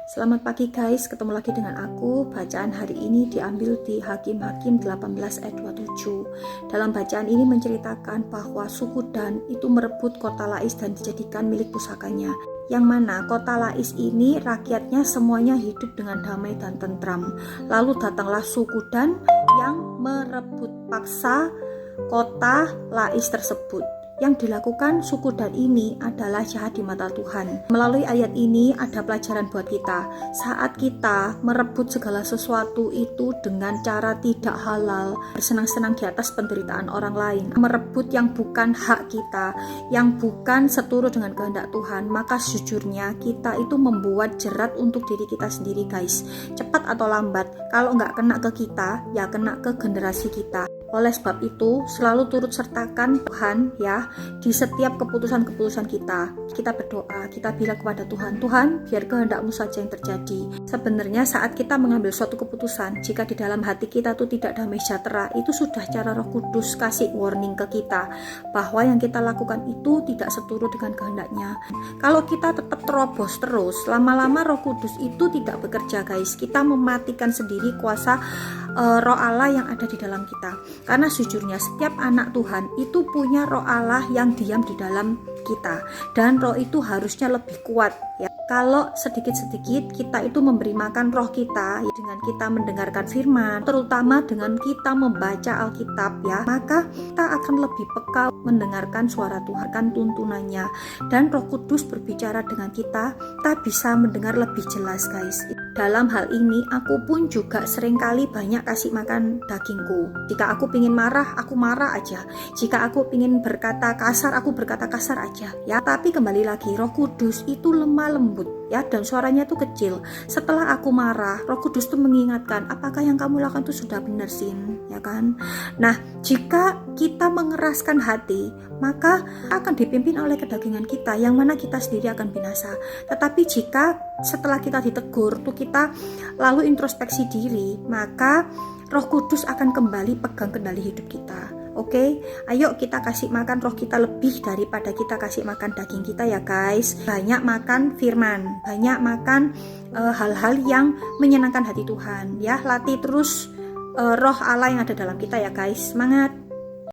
Selamat pagi guys, ketemu lagi dengan aku. Bacaan hari ini diambil di Hakim-Hakim 18 ayat 27. Dalam bacaan ini menceritakan bahwa suku Dan itu merebut kota Lais dan dijadikan milik pusakanya. Yang mana kota Lais ini rakyatnya semuanya hidup dengan damai dan tentram. Lalu datanglah suku Dan yang merebut paksa kota Lais tersebut. Yang dilakukan suku Dan ini adalah jahat di mata Tuhan. Melalui ayat ini ada pelajaran buat kita. Saat kita merebut segala sesuatu itu dengan cara tidak halal, bersenang-senang di atas penderitaan orang lain, merebut yang bukan hak kita, yang bukan seturut dengan kehendak Tuhan, maka sejujurnya kita itu membuat jerat untuk diri kita sendiri guys. Cepat atau lambat, kalau nggak kena ke kita, ya kena ke generasi kita. Oleh sebab itu, selalu turut sertakan Tuhan ya di setiap keputusan-keputusan kita. Kita berdoa, kita bilang kepada Tuhan, Tuhan, biar kehendak-Mu saja yang terjadi. Sebenarnya saat kita mengambil suatu keputusan, jika di dalam hati kita itu tidak damai sejahtera, itu sudah cara Roh Kudus kasih warning ke kita bahwa yang kita lakukan itu tidak seturut dengan kehendak-Nya. Kalau kita tetap terobos terus, lama-lama Roh Kudus itu tidak bekerja guys. Kita mematikan sendiri kuasa Roh Allah yang ada di dalam kita. Karena sejujurnya setiap anak Tuhan itu punya Roh Allah yang diam di dalam kita, dan roh itu harusnya lebih kuat ya. Kalau sedikit-sedikit kita itu memberi makan roh kita ya, dengan kita mendengarkan firman, terutama dengan kita membaca Alkitab ya, maka kita akan lebih peka mendengarkan suara Tuhan, kan tuntunannya, dan Roh Kudus berbicara dengan kita bisa mendengar lebih jelas guys. Dalam hal ini aku pun juga seringkali banyak kasih makan dagingku. Jika aku pingin marah, aku marah aja. Jika aku pingin berkata kasar, aku berkata kasar aja ya. Tapi kembali lagi, Roh Kudus itu lemah lembut ya, dan suaranya tuh kecil. Setelah aku marah, Roh Kudus tuh mengingatkan, apakah yang kamu lakukan itu sudah benar Sin, ya kan? Nah, jika kita mengeraskan hati, maka akan dipimpin oleh kedagingan kita, yang mana kita sendiri akan binasa. Tetapi jika setelah kita ditegur tuh kita lalu introspeksi diri, maka Roh Kudus akan kembali pegang kendali hidup kita. Oke, ayo kita kasih makan roh kita lebih daripada kita kasih makan daging kita ya guys. Banyak makan firman, banyak makan hal-hal yang menyenangkan hati Tuhan ya. Latih terus roh Allah yang ada dalam kita ya guys. Semangat.